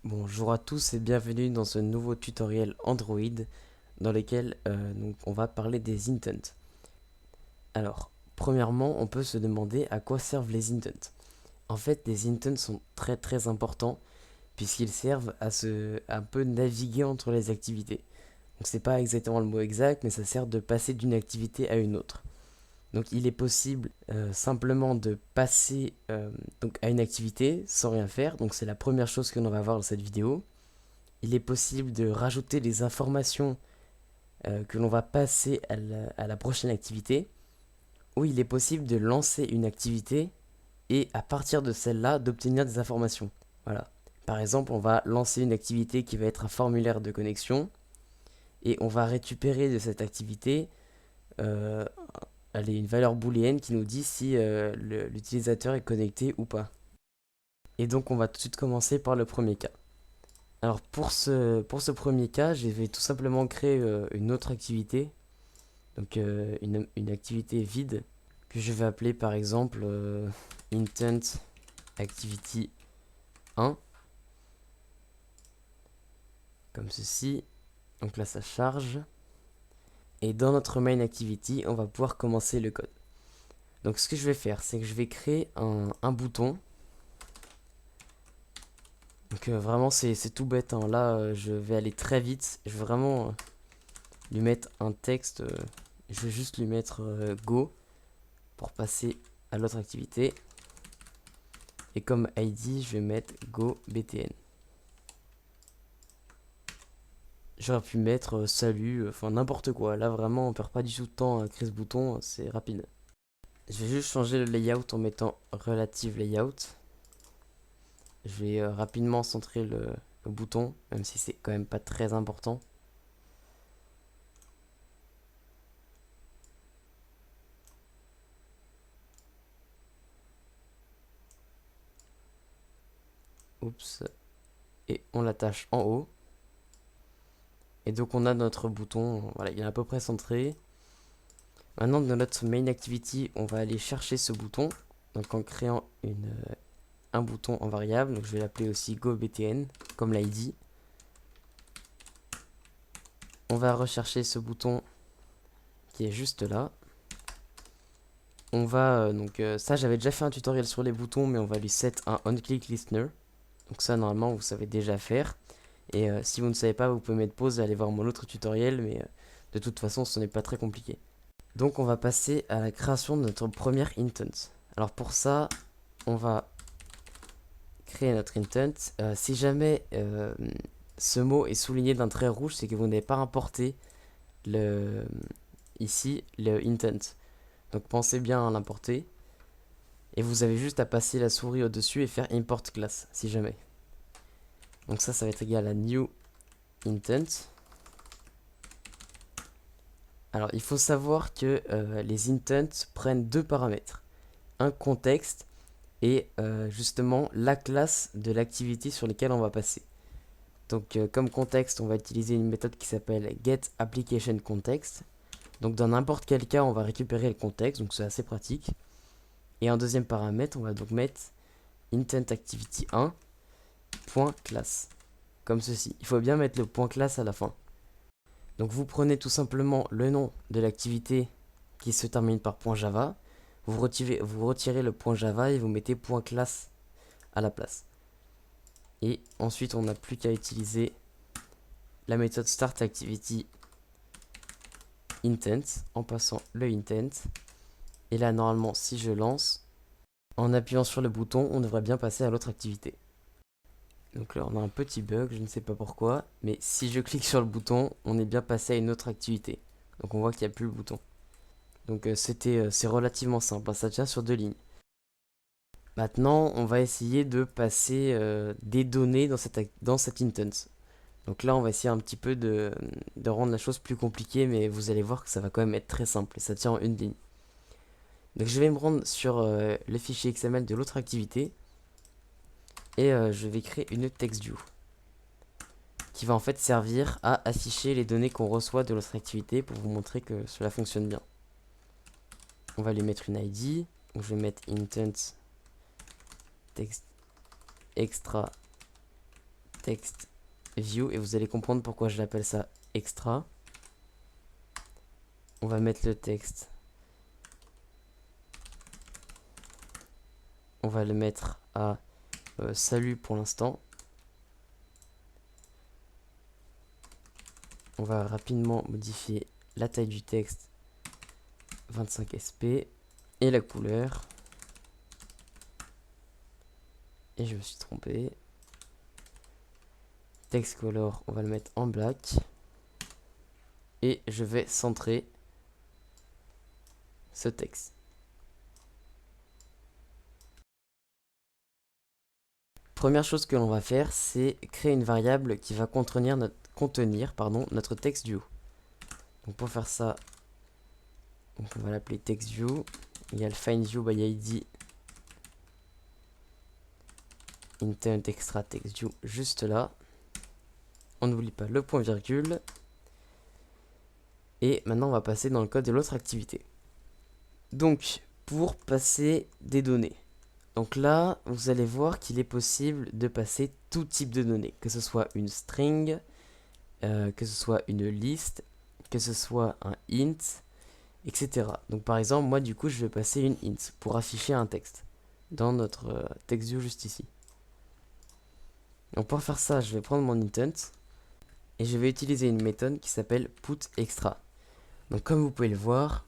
Bonjour à tous et bienvenue dans ce nouveau tutoriel Android dans lequel on va parler des intents. Alors, premièrement, on peut se demander à quoi servent les intents. En fait, les intents sont très importants puisqu'ils servent à un peu naviguer entre les activités. Donc c'est pas exactement le mot exact, mais ça sert de passer d'une activité à une autre. Donc il est possible simplement de passer à une activité sans rien faire. Donc c'est la première chose que l'on va voir dans cette vidéo. Il est possible de rajouter les informations que l'on va passer à la prochaine activité, ou il est possible de lancer une activité et à partir de celle-là d'obtenir des informations. Voilà. Par exemple, on va lancer une activité qui va être un formulaire de connexion et on va récupérer de cette activité euh, une valeur booléenne qui nous dit si l'utilisateur est connecté ou pas. Et donc on va tout de suite commencer par le premier cas. Alors pour ce premier cas, je vais tout simplement créer une autre activité, donc une activité vide que je vais appeler par exemple intent activity 1, comme ceci. Donc là ça charge. Et dans notre main activity, on va pouvoir commencer le code. Donc ce que je vais faire, c'est que je vais créer un bouton. Donc vraiment c'est tout bête, hein. Là je vais aller très vite. Je vais vraiment lui mettre un texte. Je vais juste lui mettre Go pour passer à l'autre activité. Et comme ID, je vais mettre Go BTN. J'aurais pu mettre salut, enfin n'importe quoi. Là vraiment, on perd pas du tout de temps à créer ce bouton, c'est rapide. Je vais juste changer le layout en mettant relative layout. Je vais rapidement centrer le bouton, même si c'est quand même pas très important. Oups. Et on l'attache en haut. Et donc on a notre bouton, voilà, il est à peu près centré. Maintenant dans notre main activity, on va aller chercher ce bouton. Donc en créant un bouton en variable, donc je vais l'appeler aussi GoBTN, comme l'ID. On va rechercher ce bouton qui est juste là. On va ça j'avais déjà fait un tutoriel sur les boutons, mais on va lui set un onClick listener. Donc ça normalement vous savez déjà faire. Et si vous ne savez pas, vous pouvez mettre pause et aller voir mon autre tutoriel, mais de toute façon ce n'est pas très compliqué. Donc on va passer à la création de notre première intent. Alors pour ça, on va créer notre intent. Si jamais ce mot est souligné d'un trait rouge, c'est que vous n'avez pas importé le, ici le intent. Donc pensez bien à l'importer. Et vous avez juste à passer la souris au-dessus et faire import class, si jamais. Donc ça va être égal à new intent. Alors il faut savoir que les intents prennent deux paramètres. Un contexte et justement la classe de l'activité sur laquelle on va passer. Donc comme contexte, on va utiliser une méthode qui s'appelle getApplicationContext. Donc dans n'importe quel cas, on va récupérer le contexte, donc c'est assez pratique. Et en deuxième paramètre, on va donc mettre intentActivity1.class, comme ceci. Il faut bien mettre le point classe à la fin. Donc vous prenez tout simplement le nom de l'activité qui se termine par .java, vous retirez le .java et vous mettez .class à la place. Et ensuite, on n'a plus qu'à utiliser la méthode startActivity intent en passant le intent. Et là, normalement, si je lance, en appuyant sur le bouton, on devrait bien passer à l'autre activité. Donc là, on a un petit bug, je ne sais pas pourquoi, mais si je clique sur le bouton, on est bien passé à une autre activité. Donc on voit qu'il n'y a plus le bouton. Donc c'est relativement simple, hein, ça tient sur deux lignes. Maintenant, on va essayer de passer des données dans cette intent. Donc là, on va essayer un petit peu de rendre la chose plus compliquée, mais vous allez voir que ça va quand même être très simple et ça tient en une ligne. Donc je vais me rendre sur le fichier XML de l'autre activité et je vais créer une TextView qui va en fait servir à afficher les données qu'on reçoit de l'autre activité pour vous montrer que cela fonctionne bien. On va lui mettre une ID, donc je vais mettre intent text extra text view et vous allez comprendre pourquoi je l'appelle ça extra. On va mettre le texte. On va le mettre à salut pour l'instant. On va rapidement modifier la taille du texte 25 sp et la couleur. Et je me suis trompé. Text color, on va le mettre en black. Et je vais centrer ce texte. Première chose que l'on va faire, c'est créer une variable qui va contenir notre text view. Donc pour faire ça, donc on va l'appeler text view. Il y a le find view by id intent extra text view juste là. On n'oublie pas le point virgule. Et maintenant on va passer dans le code de l'autre activité. Donc pour passer des données. Donc là, vous allez voir qu'il est possible de passer tout type de données, que ce soit une string, que ce soit une liste, que ce soit un int, etc. Donc par exemple, moi du coup, je vais passer une int pour afficher un texte dans notre text view juste ici. Donc pour faire ça, je vais prendre mon intent et je vais utiliser une méthode qui s'appelle putExtra. Donc comme vous pouvez le voir,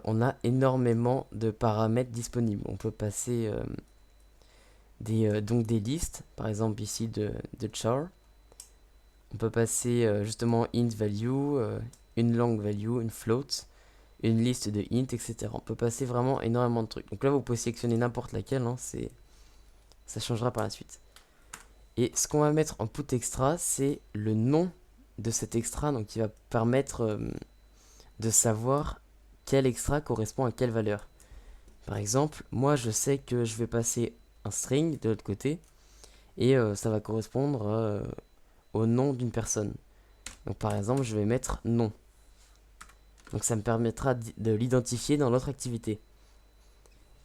on a énormément de paramètres disponibles. On peut passer donc des listes, par exemple ici de char. On peut passer justement int value, une long value, une float, une liste de int, etc. On peut passer vraiment énormément de trucs. Donc là, vous pouvez sélectionner n'importe laquelle, hein, ça changera par la suite. Et ce qu'on va mettre en putExtra, c'est le nom de cet extra, donc qui va permettre de savoir quel extra correspond à quelle valeur. Par exemple, moi je sais que je vais passer un string de l'autre côté et ça va correspondre au nom d'une personne. Donc par exemple, je vais mettre nom. Donc ça me permettra de l'identifier dans l'autre activité.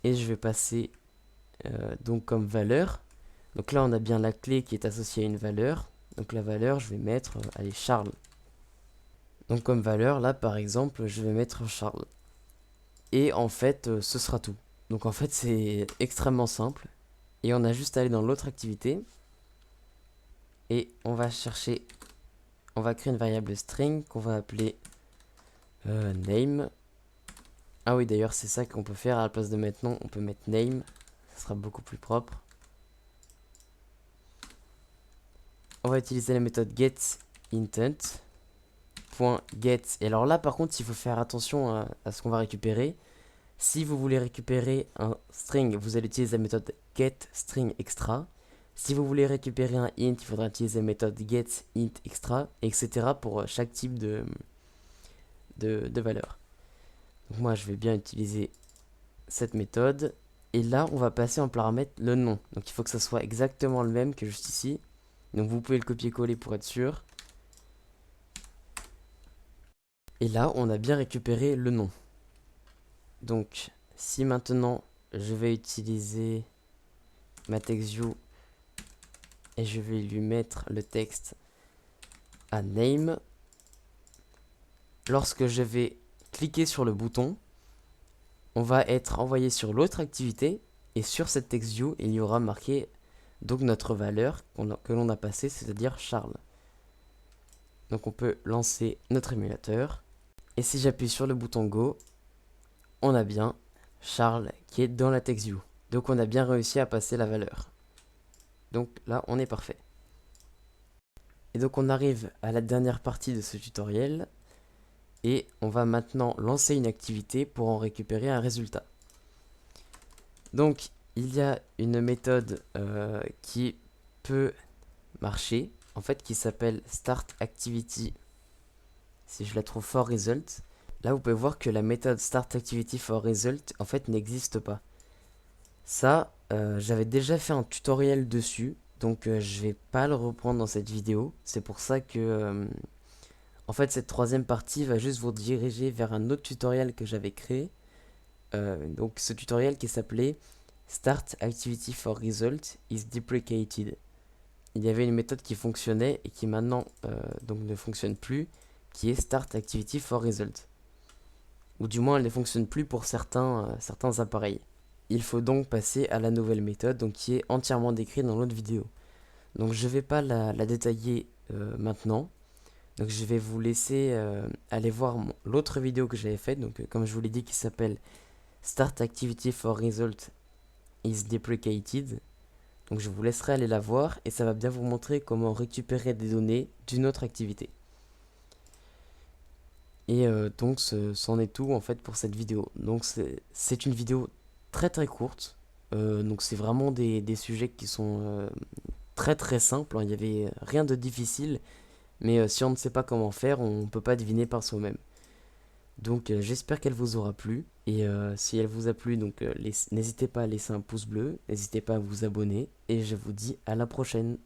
Et je vais passer donc comme valeur. Donc là on a bien la clé qui est associée à une valeur. Donc la valeur, je vais mettre, allez, Charles. Donc comme valeur, là par exemple, je vais mettre Charles. Et en fait, ce sera tout. Donc en fait, c'est extrêmement simple. Et on a juste à aller dans l'autre activité. Et on va chercher, on va créer une variable string qu'on va appeler name. Ah oui, d'ailleurs, c'est ça qu'on peut faire. À la place de mettre nom, on peut mettre name. Ça sera beaucoup plus propre. On va utiliser la méthode getIntent. .get. Et alors là, par contre, il faut faire attention à ce qu'on va récupérer. Si vous voulez récupérer un string, vous allez utiliser la méthode getStringExtra. Si vous voulez récupérer un int, il faudra utiliser la méthode getIntExtra, etc. pour chaque type de valeur. Donc moi, je vais bien utiliser cette méthode. Et là, on va passer en paramètre le nom. Donc il faut que ça soit exactement le même que juste ici. Donc vous pouvez le copier-coller pour être sûr. Et là, on a bien récupéré le nom. Donc, si maintenant, je vais utiliser ma TextView et je vais lui mettre le texte à name, lorsque je vais cliquer sur le bouton, on va être envoyé sur l'autre activité et sur cette TextView, il y aura marqué donc notre valeur que l'on a passée, c'est-à-dire Charles. Donc on peut lancer notre émulateur. Et si j'appuie sur le bouton Go, on a bien Charles qui est dans la TextView. Donc on a bien réussi à passer la valeur. Donc là, on est parfait. Et donc on arrive à la dernière partie de ce tutoriel. Et on va maintenant lancer une activité pour en récupérer un résultat. Donc il y a une méthode qui peut marcher, en fait qui s'appelle startActivity. Si je la trouve for result, là vous pouvez voir que la méthode startActivity for result en fait n'existe pas. Ça, j'avais déjà fait un tutoriel dessus, donc je vais pas le reprendre dans cette vidéo. C'est pour ça que en fait cette troisième partie va juste vous diriger vers un autre tutoriel que j'avais créé. Donc ce tutoriel qui s'appelait Start Activity for Result is deprecated. il y avait une méthode qui fonctionnait et qui maintenant donc ne fonctionne plus, qui est Start Activity for Result. Ou du moins elle ne fonctionne plus pour certains appareils. Il faut donc passer à la nouvelle méthode, donc qui est entièrement décrite dans l'autre vidéo. Donc je ne vais pas la détailler maintenant. Donc je vais vous laisser aller voir l'autre vidéo que j'avais faite, donc comme je vous l'ai dit, qui s'appelle Start Activity for Result is Deprecated. Donc je vous laisserai aller la voir et ça va bien vous montrer comment récupérer des données d'une autre activité. Et donc c'en est tout en fait pour cette vidéo. Donc c'est une vidéo très très courte. Donc c'est vraiment des sujets qui sont très très simples, hein. Il n'y avait rien de difficile. Mais si on ne sait pas comment faire, on ne peut pas deviner par soi-même. Donc j'espère qu'elle vous aura plu. Et si elle vous a plu, donc n'hésitez pas à laisser un pouce bleu, n'hésitez pas à vous abonner. Et je vous dis à la prochaine.